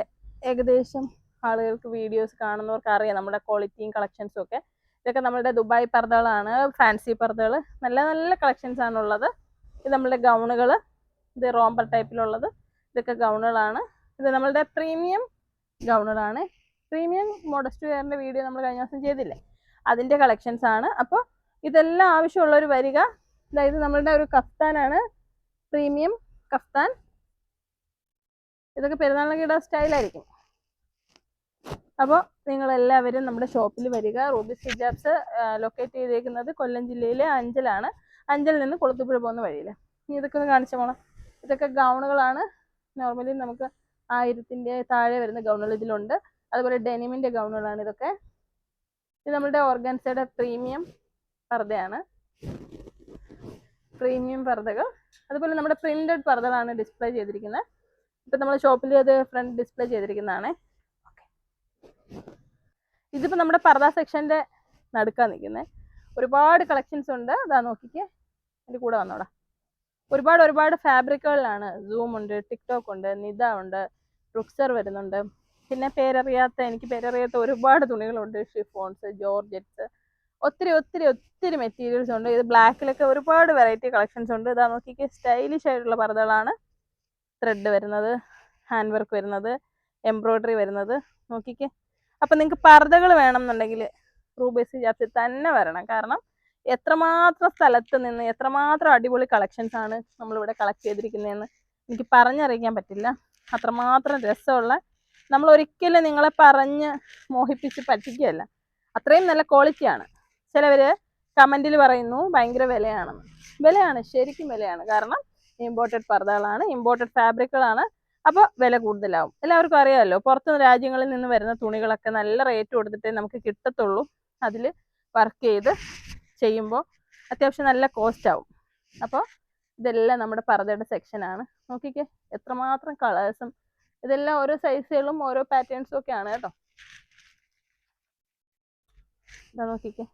ഏകദേശം ആളുകൾക്ക് വീഡിയോസ് കാണുന്നവർക്ക് അറിയാം നമ്മുടെ ക്വാളിറ്റിയും കളക്ഷൻസും ഒക്കെ. ഇതൊക്കെ നമ്മളുടെ ദുബായ് പർദ്ദകളാണ്, ഫാൻസി പർദ്ദകൾ, നല്ല നല്ല കളക്ഷൻസ് ആണുള്ളത്. ഇത് നമ്മളുടെ ഗൗണുകൾ, ഇത് റോംബർ ടൈപ്പിലുള്ളത്, ഇതൊക്കെ ഗൗണുകളാണ്. ഇത് നമ്മളുടെ പ്രീമിയം ഗൗണുകളാണ്. പ്രീമിയം മോഡസ്റ്റ് വെയറിൻ്റെ വീഡിയോ നമ്മൾ കഴിഞ്ഞ ദിവസം ചെയ്തില്ലേ, അതിൻ്റെ കളക്ഷൻസ് ആണ്. അപ്പോൾ ഇതെല്ലാം ആവശ്യമുള്ളവർ വരിക. അതായത് നമ്മളുടെ ഒരു കഫ്താനാണ്, പ്രീമിയം കഫ്താൻ. ഇതൊക്കെ പെരുന്നാളിനൊക്കെ ഇടാൻ സ്റ്റൈലായിരിക്കും. അപ്പോൾ നിങ്ങളെല്ലാവരും നമ്മുടെ ഷോപ്പിൽ വരിക. റൂബീസ് ഹിജാബ്സ് ലൊക്കേറ്റ് ചെയ്തേക്കുന്നത് കൊല്ലം ജില്ലയിലെ അഞ്ചലാണ്. അഞ്ചലിൽ നിന്ന് കൊളുത്തുപുഴ പോകുന്ന വഴിയിൽ. ഇനി ഇതൊക്കെ ഒന്ന് കാണിച്ചു പോകണം. ഇതൊക്കെ ഗൗണുകളാണ്. നോർമലി നമുക്ക് 1000-ൻ്റെ താഴെ വരുന്ന ഗൗണുകൾ ഇതിലുണ്ട്. അതുപോലെ ഡെനിമിൻ്റെ ഗൗണുകളാണ് ഇതൊക്കെ. ഇത് നമ്മുടെ ഓർഗൻസയുടെ പ്രീമിയം പർദ്ദയാണ്, പ്രീമിയം പർദ്ദകൾ. അതുപോലെ നമ്മുടെ പ്രിന്റഡ് പർദ്ദകളാണ് ഡിസ്പ്ലേ ചെയ്തിരിക്കുന്നത്. ഇപ്പം നമ്മൾ ഷോപ്പിൽ അത് ഫ്രണ്ട് ഡിസ്പ്ലേ ചെയ്തിരിക്കുന്നതാണ്. ഇതിപ്പോൾ നമ്മുടെ പർദ്ദ സെക്ഷൻ്റെ നടുക്കാൻ നിൽക്കുന്നത്. ഒരുപാട് കളക്ഷൻസ് ഉണ്ട്. അതാ നോക്കിക്കേ, എൻ്റെ കൂടെ വന്നോടാ. ഒരുപാട് ഫാബ്രിക്കുകളിലാണ്. സൂം ഉണ്ട്, ടിക്ടോക്ക് ഉണ്ട്, നിദ ഉണ്ട്, റുക്സർ വരുന്നുണ്ട്. പിന്നെ എനിക്ക് പേരറിയാത്ത ഒരുപാട് തുണികളുണ്ട്. ഷിഫോൺസ്, ജോർജറ്റ്സ്, ഒത്തിരി മെറ്റീരിയൽസ് ഉണ്ട്. ഇത് ബ്ലാക്കിലൊക്കെ ഒരുപാട് വെറൈറ്റി കളക്ഷൻസ് ഉണ്ട്. ഇതാ നോക്കിക്കേ, സ്റ്റൈലിഷ് ആയിട്ടുള്ള പർദ്ദകളാണ്. ത്രെഡ് വരുന്നത്, ഹാൻഡ് വർക്ക് വരുന്നത്, എംബ്രോയ്ഡറി വരുന്നത്. നോക്കിക്കേ. അപ്പം നിങ്ങൾക്ക് പർദ്ദകൾ വേണമെന്നുണ്ടെങ്കിൽ റൂബീസ് ഹിജാബ്സിൽ തന്നെ വരണം. കാരണം എത്രമാത്രം സ്ഥലത്ത് നിന്ന് എത്രമാത്രം അടിപൊളി കളക്ഷൻസ് ആണ് നമ്മളിവിടെ കളക്ട് ചെയ്തിരിക്കുന്നതെന്ന് എനിക്ക് പറഞ്ഞറിയിക്കാൻ പറ്റില്ല. അത്രമാത്രം രസമുള്ള, നമ്മൾ ഒരിക്കലും നിങ്ങളെ പറഞ്ഞ് മോഹിപ്പിച്ച് പറ്റിക്കുകയല്ല, അത്രയും നല്ല ക്വാളിറ്റിയാണ്. ചിലവർ കമൻറ്റിൽ പറയുന്നു ഭയങ്കര വിലയാണെന്ന്. വിലയാണ്, ശരിക്കും വിലയാണ്. കാരണം ഇമ്പോർട്ടഡ് പർദ്ദകളാണ്, ഇമ്പോർട്ടഡ് ഫാബ്രിക്കുകളാണ്. അപ്പോൾ വില കൂടുതലാവും. എല്ലാവർക്കും അറിയാമല്ലോ, പുറത്ത് രാജ്യങ്ങളിൽ നിന്ന് വരുന്ന തുണികളൊക്കെ നല്ല റേറ്റ് കൊടുത്തിട്ടേ നമുക്ക് കിട്ടത്തുള്ളൂ. അതിൽ വർക്ക് ചെയ്ത് ചെയ്യുമ്പോൾ അത്യാവശ്യം നല്ല കോസ്റ്റ് ആവും. അപ്പോൾ ഇതെല്ലാം നമ്മുടെ പർദ്ദയുടെ സെക്ഷനാണ്. നോക്കിക്കേ, എത്രമാത്രം കളേഴ്സും, ഇതെല്ലാം ഓരോ സൈസുകളും ഓരോ പാറ്റേൺസും ഒക്കെയാണ് കേട്ടോ. ഇതാ നോക്കിക്കേ,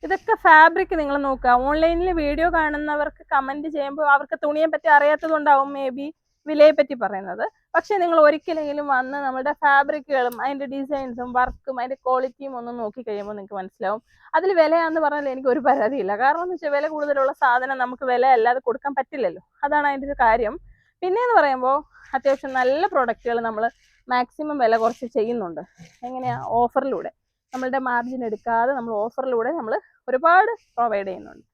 ഇതൊക്കെ ഫാബ്രിക് നിങ്ങൾ നോക്കുക. ഓൺലൈനിൽ വീഡിയോ കാണുന്നവർക്ക് കമൻറ്റ് ചെയ്യുമ്പോൾ അവർക്ക് തുണിയെ പറ്റി അറിയാത്തത് കൊണ്ടാവും മേ ബി വിലയെ പറ്റി പറയുന്നത്. പക്ഷേ നിങ്ങൾ ഒരിക്കലെങ്കിലും വന്ന് നമ്മുടെ ഫാബ്രിക്കുകളും അതിൻ്റെ ഡിസൈൻസും വർക്കും അതിൻ്റെ ക്വാളിറ്റിയും ഒന്ന് നോക്കി കഴിയുമ്പോൾ നിങ്ങൾക്ക് മനസ്സിലാവും. അതിൽ വിലയാണെന്ന് പറഞ്ഞാൽ എനിക്ക് ഒരു പരാതിയില്ല. കാരണം എന്ന് വെച്ചാൽ വില കൂടുതലുള്ള സാധനം നമുക്ക് വില അല്ലാതെ കൊടുക്കാൻ പറ്റില്ലല്ലോ, അതാണ് അതിൻ്റെ ഒരു കാര്യം. പിന്നെയെന്ന് പറയുമ്പോൾ അത്യാവശ്യം നല്ല പ്രൊഡക്റ്റുകൾ നമ്മൾ മാക്സിമം വില കുറച്ച് ചെയ്യുന്നുണ്ട്. എങ്ങനെയാണ്? ഓഫറിലൂടെ. നമ്മളുടെ മാർജിൻ എടുക്കാതെ നമ്മൾ ഓഫറിലൂടെ നമ്മൾ ഒരുപാട് പ്രൊവൈഡ് ചെയ്യുന്നുണ്ട്.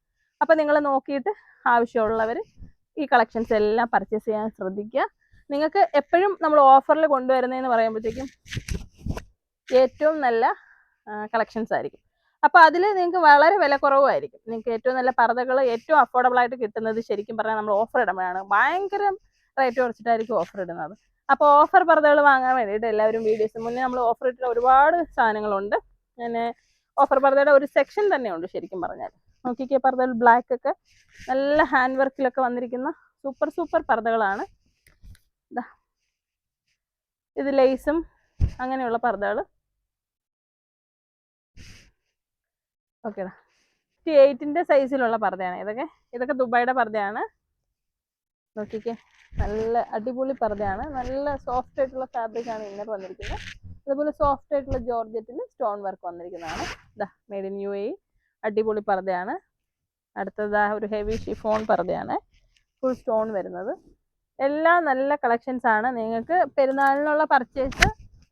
അപ്പോൾ നിങ്ങൾ നോക്കിയിട്ട് ആവശ്യമുള്ളവർ ഈ കളക്ഷൻസ് എല്ലാം പർച്ചേസ് ചെയ്യാൻ ശ്രദ്ധിക്കുക. നിങ്ങൾക്ക് എപ്പോഴും നമ്മൾ ഓഫറിൽ കൊണ്ടുവരുന്നതെന്ന് പറയുമ്പോഴത്തേക്കും ഏറ്റവും നല്ല കളക്ഷൻസ് ആയിരിക്കും. അപ്പോൾ അതിൽ നിങ്ങൾക്ക് വളരെ വില കുറവായിരിക്കും. നിങ്ങൾക്ക് ഏറ്റവും നല്ല പർദ്ദകൾ ഏറ്റവും അഫോർഡബിൾ ആയിട്ട് കിട്ടുന്നത് ശരിക്കും പറഞ്ഞാൽ നമ്മൾ ഓഫർ ഇടുമ്പോഴാണ്. ഭയങ്കര റേറ്റ് കുറച്ചിട്ടായിരിക്കും ഓഫർ ഇടുന്നത്. അപ്പോൾ ഓഫർ പർദ്ദകൾ വാങ്ങാൻ വേണ്ടിയിട്ട് എല്ലാവരും വീഡിയോസ് മുന്നേ നമ്മൾ ഓഫർ ഇട്ടിട്ട് ഒരുപാട് സാധനങ്ങളുണ്ട്. പിന്നെ ഓഫർ പർദ്ദയുടെ ഒരു സെക്ഷൻ തന്നെ ഉണ്ട് ശരിക്കും പറഞ്ഞാൽ. നോക്കിക്കേ, പർദ്ദയിൽ ബ്ലാക്ക് ഒക്കെ നല്ല ഹാൻഡ് വർക്കിലൊക്കെ വന്നിരിക്കുന്ന സൂപ്പർ പർദ്ദകളാണ്. ഇത് ലേസും അങ്ങനെയുള്ള പർദ്ദകൾ. ഓക്കേടാ, 58 സൈസിലുള്ള പർദ്ദയാണ് ഇതൊക്കെ ദുബായിയുടെ പർദ്ദയാണ്. നോക്കിക്കേ, നല്ല അടിപൊളി പർദ്ദയാണ്. നല്ല സോഫ്റ്റ് ആയിട്ടുള്ള ഫാബ്രിക് ആണ് ഇന്നർ വന്നിരിക്കുന്നത്. അതുപോലെ സോഫ്റ്റ് ആയിട്ടുള്ള ജോർജറ്റിൽ സ്റ്റോൺ വർക്ക് വന്നിരിക്കുന്നതാണ്. മെയ്ഡ് ഇൻ UAE, അടിപൊളി പർദ്ദയാണ്. അടുത്തത് ഒരു ഹെവി ഷിഫോൺ പർദ്ദയാണ്, ഫുൾ സ്റ്റോൺ വരുന്നത്. എല്ലാം നല്ല കളക്ഷൻസ് ആണ്. നിങ്ങൾക്ക് പെരുന്നാളിനുള്ള പർച്ചേസ്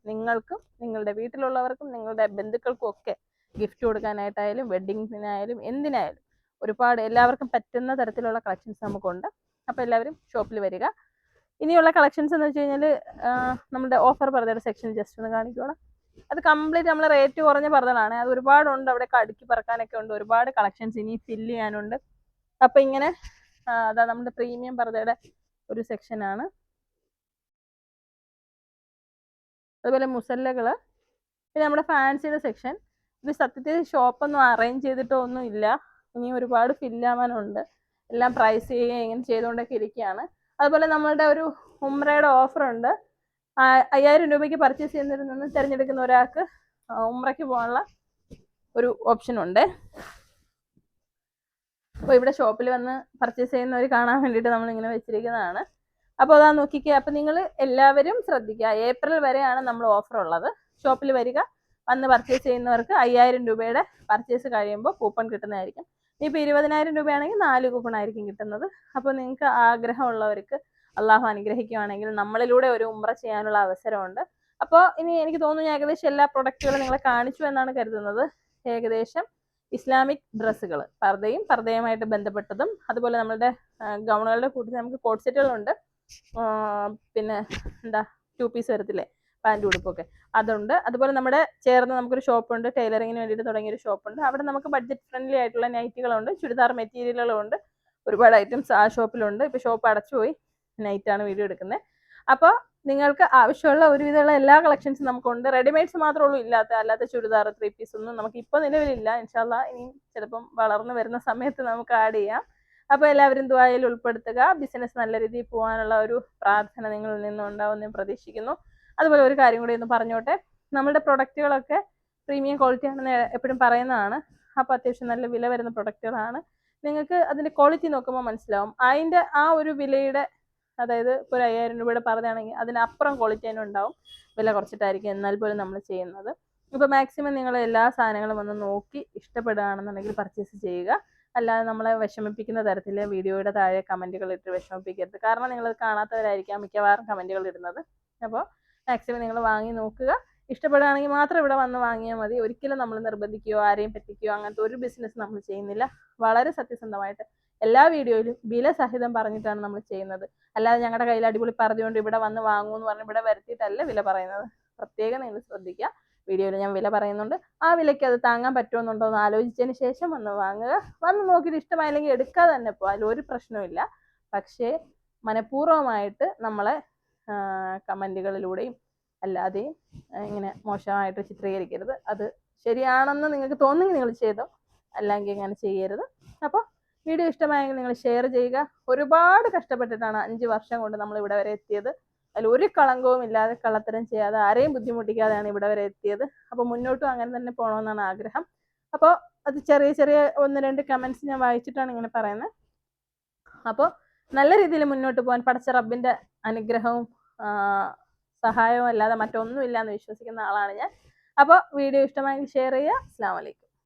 നിങ്ങൾക്കും നിങ്ങളുടെ വീട്ടിലുള്ളവർക്കും നിങ്ങളുടെ ബന്ധുക്കൾക്കും ഒക്കെ ഗിഫ്റ്റ് കൊടുക്കാനായിട്ടായാലും വെഡ്ഡിങ്ങിനായാലും എന്തിനായാലും ഒരുപാട് എല്ലാവർക്കും പറ്റുന്ന തരത്തിലുള്ള കളക്ഷൻസ് നമുക്കുണ്ട്. അപ്പോൾ എല്ലാവരും ഷോപ്പിൽ വരിക. ഇനിയുള്ള കളക്ഷൻസ് എന്ന് വെച്ച് കഴിഞ്ഞാൽ നമ്മുടെ ഓഫർ പർദ്ദയുടെ സെക്ഷൻ ജസ്റ്റ് ഒന്ന് കാണിക്കണം. അത് കംപ്ലീറ്റ് നമ്മൾ റേറ്റ് കുറഞ്ഞ പർദ്ദകളാണ്. അത് ഒരുപാടുണ്ട്, അവിടെ അടുക്കി പറക്കാനൊക്കെ ഉണ്ട്. ഒരുപാട് കളക്ഷൻസ് ഇനി ഫില്ല് ചെയ്യാനുണ്ട്. അപ്പോൾ ഇങ്ങനെ അതാ നമ്മുടെ പ്രീമിയം പർദ്ദയുടെ ഒരു സെക്ഷനാണ്. അതുപോലെ മുസല്ലകൾ, പിന്നെ നമ്മുടെ ഫാൻസിയുടെ സെക്ഷൻ. ഇത് സത്യത്തിൽ ഷോപ്പൊന്നും അറേഞ്ച് ചെയ്തിട്ടോ ഒന്നും ഇല്ല, ഇനി ഒരുപാട് ഫില്ലാവാനുണ്ട്. എല്ലാം പ്രൈസ് ചെയ്യുകയും ഇങ്ങനെ ചെയ്തുകൊണ്ടൊക്കെ ഇരിക്കുകയാണ്. അതുപോലെ നമ്മളുടെ ഒരു ഉംറയുടെ ഓഫറുണ്ട്. 5000 രൂപയ്ക്ക് പർച്ചേസ് ചെയ്യുന്നതിൽ നിന്ന് തിരഞ്ഞെടുക്കുന്ന ഒരാൾക്ക് ഉംറയ്ക്ക് പോകാനുള്ള ഒരു ഓപ്ഷൻ ഉണ്ട്. അപ്പോൾ ഇവിടെ ഷോപ്പിൽ വന്ന് പർച്ചേസ് ചെയ്യുന്നവർ കാണാൻ വേണ്ടിയിട്ട് നമ്മളിങ്ങനെ വെച്ചിരിക്കുന്നതാണ്. അപ്പോൾ അതാ നോക്കിക്കുക. അപ്പോൾ നിങ്ങൾ എല്ലാവരും ശ്രദ്ധിക്കുക, ഏപ്രിൽ വരെയാണ് നമ്മൾ ഓഫർ ഉള്ളത്. ഷോപ്പിൽ വരിക, വന്ന് പർച്ചേസ് ചെയ്യുന്നവർക്ക് 5000 രൂപയുടെ പർച്ചേസ് കഴിയുമ്പോൾ കൂപ്പൺ കിട്ടുന്നതായിരിക്കും. ഇപ്പോൾ 20000 രൂപയാണെങ്കിൽ 4 കൂപ്പൺ ആയിരിക്കും കിട്ടുന്നത്. അപ്പോൾ നിങ്ങൾക്ക് ആഗ്രഹമുള്ളവർക്ക് അള്ളാഹു അനുഗ്രഹിക്കുകയാണെങ്കിൽ നമ്മളിലൂടെ ഒരു ഉംറ ചെയ്യാനുള്ള അവസരമുണ്ട്. അപ്പോൾ ഇനി എനിക്ക് തോന്നുന്നു ഏകദേശം എല്ലാ പ്രൊഡക്റ്റുകളും നിങ്ങളെ കാണിച്ചു എന്നാണ് കരുതുന്നത്. ഏകദേശം ഇസ്ലാമിക് ഡ്രസ്സുകൾ, പർദ്ദയുമായിട്ട് ബന്ധപ്പെട്ടതും, അതുപോലെ നമ്മുടെ ഗൗണുകളുടെ കൂട്ടത്തിൽ നമുക്ക് കോട്ട് സെറ്റുകളുണ്ട്. പിന്നെ 2 പീസ് വരത്തില്ലേ, പാൻറ് ഉടുപ്പൊക്കെ, അതുണ്ട്. അതുപോലെ നമ്മുടെ ചേർന്ന് നമുക്കൊരു ഷോപ്പുണ്ട്, ടൈലറിങ്ങിന് വേണ്ടിയിട്ട് തുടങ്ങിയൊരു ഷോപ്പുണ്ട്. അവിടെ നമുക്ക് ബഡ്ജറ്റ് ഫ്രണ്ട്ലി ആയിട്ടുള്ള നൈറ്റുകളുണ്ട്, ചുരിദാർ മെറ്റീരിയലുകളുണ്ട്, ഒരുപാട് ഐറ്റംസ് ആ ഷോപ്പിലുണ്ട്. ഇപ്പോൾ ഷോപ്പ് അടച്ചുപോയി, നൈറ്റാണ് വീഡിയോ എടുക്കുന്നത്. അപ്പോൾ നിങ്ങൾക്ക് ആവശ്യമുള്ള ഒരുവിധമുള്ള എല്ലാ കളക്ഷൻസും നമുക്കുണ്ട്. റെഡിമെയ്ഡ്സ് മാത്രമേ ഉള്ളൂ ഇല്ലാത്ത, അല്ലാത്ത ചുരിദാർ 3 പീസ് ഒന്നും നമുക്ക് ഇപ്പോൾ നിലവിലില്ല. ഇൻഷാല്ലാ ഇനിയും ചിലപ്പം വളർന്നു വരുന്ന സമയത്ത് നമുക്ക് ആഡ് ചെയ്യാം. അപ്പോൾ എല്ലാവരും ദുആയിൽ ഉൾപ്പെടുത്തുക. ബിസിനസ് നല്ല രീതിയിൽ പോകാനുള്ള ഒരു പ്രാർത്ഥന നിങ്ങളിൽ നിന്നും ഉണ്ടാവുമെന്ന് പ്രതീക്ഷിക്കുന്നു. അതുപോലെ ഒരു കാര്യം കൂടി ഒന്ന് പറഞ്ഞോട്ടെ, നമ്മുടെ പ്രൊഡക്റ്റുകളൊക്കെ പ്രീമിയം ക്വാളിറ്റി ആണെന്ന് എപ്പോഴും പറയുന്നതാണ്. അപ്പോൾ അത്യാവശ്യം നല്ല വില വരുന്ന പ്രൊഡക്റ്റുകളാണ്. നിങ്ങൾക്ക് അതിൻ്റെ ക്വാളിറ്റി നോക്കുമ്പോൾ മനസ്സിലാവും. അതിൻ്റെ ആ ഒരു വിലയുടെ, അതായത് ഇപ്പോൾ 5000 രൂപയുടെ പർദ്ദയാണെങ്കിൽ അതിനപ്പുറം ക്വാളിറ്റി അതിനുണ്ടാവും. വില കുറച്ചിട്ടായിരിക്കും എന്നാൽ പോലും നമ്മൾ ചെയ്യുന്നത്. ഇപ്പോൾ മാക്സിമം നിങ്ങൾ എല്ലാ സാധനങ്ങളും ഒന്ന് നോക്കി ഇഷ്ടപ്പെടുകയാണെന്നുണ്ടെങ്കിൽ പർച്ചേസ് ചെയ്യുക. അല്ലാതെ നമ്മളെ വിഷമിപ്പിക്കുന്ന തരത്തിൽ വീഡിയോയുടെ താഴെ കമൻറ്റുകൾ ഇട്ട് വിഷമിപ്പിക്കരുത്. കാരണം നിങ്ങളത് കാണാത്തവരായിരിക്കാം മിക്കവാറും കമൻറ്റുകൾ ഇടുന്നത്. അപ്പോൾ മാക്സിമം നിങ്ങൾ വാങ്ങി നോക്കുക. ഇഷ്ടപ്പെടുകയാണെങ്കിൽ മാത്രം ഇവിടെ വന്ന് വാങ്ങിയാൽ മതി. ഒരിക്കലും നമ്മൾ നിർബന്ധിക്കുകയോ ആരെയും പറ്റിക്കുകയോ അങ്ങനത്തെ ഒരു ബിസിനസ് നമ്മൾ ചെയ്യുന്നില്ല. വളരെ സത്യസന്ധമായിട്ട് എല്ലാ വീഡിയോയിലും വില സഹിതം പറഞ്ഞിട്ടാണ് നമ്മൾ ചെയ്യുന്നത്. അല്ലാതെ ഞങ്ങളുടെ കയ്യിൽ അടിപൊളി പറഞ്ഞുകൊണ്ട് ഇവിടെ വന്ന് വാങ്ങുമെന്ന് പറഞ്ഞ് ഇവിടെ വരുത്തിയിട്ടല്ല വില പറയുന്നത്. പ്രത്യേകം നിങ്ങൾ ശ്രദ്ധിക്കുക. വീഡിയോയിൽ ഞാൻ വില പറയുന്നുണ്ട്, ആ വിലയ്ക്ക് അത് താങ്ങാൻ പറ്റുമെന്നുണ്ടോ എന്ന് ആലോചിച്ചതിന് ശേഷം വന്ന് വാങ്ങുക. വന്ന് നോക്കിയിട്ട് ഇഷ്ടമായില്ലെങ്കിൽ എടുക്കാതെ തന്നെ പോകുക, അതിലൊരു പ്രശ്നമില്ല. പക്ഷേ മനഃപൂർവ്വമായിട്ട് നമ്മളെ കമൻറ്റുകളിലൂടെയും അല്ലാതെയും ഇങ്ങനെ മോശമായിട്ട് ചിത്രീകരിക്കരുത്. അത് ശരിയാണെന്ന് നിങ്ങൾക്ക് തോന്നുമെങ്കിൽ നിങ്ങൾ ചെയ്തോ, അല്ലെങ്കിൽ അങ്ങനെ ചെയ്യരുത്. അപ്പോൾ വീഡിയോ ഇഷ്ടമായെങ്കിൽ നിങ്ങൾ ഷെയർ ചെയ്യുക. ഒരുപാട് കഷ്ടപ്പെട്ടിട്ടാണ് 5 വർഷം കൊണ്ട് നമ്മൾ ഇവിടെ വരെ എത്തിയത്. അതിൽ ഒരു കളങ്കവും ഇല്ലാതെ, കള്ളത്തരം ചെയ്യാതെ, ആരെയും ബുദ്ധിമുട്ടിക്കാതെയാണ് ഇവിടെ വരെ എത്തിയത്. അപ്പോൾ മുന്നോട്ടും അങ്ങനെ തന്നെ പോകണമെന്നാണ് ആഗ്രഹം. അപ്പോൾ അത് ചെറിയ 1-2 കമൻറ്റ്സ് ഞാൻ വായിച്ചിട്ടാണ് ഇങ്ങനെ പറയുന്നത്. അപ്പോൾ നല്ല രീതിയിൽ മുന്നോട്ട് പോകാൻ പടച്ച റബ്ബിൻ്റെ അനുഗ്രഹവും സഹായവും അല്ലാതെ മറ്റൊന്നും ഇല്ല എന്ന് വിശ്വസിക്കുന്ന ആളാണ് ഞാൻ. അപ്പോൾ വീഡിയോ ഇഷ്ടമായെങ്കിൽ ഷെയർ ചെയ്യുക. അസ്സലാമു അലൈക്കും.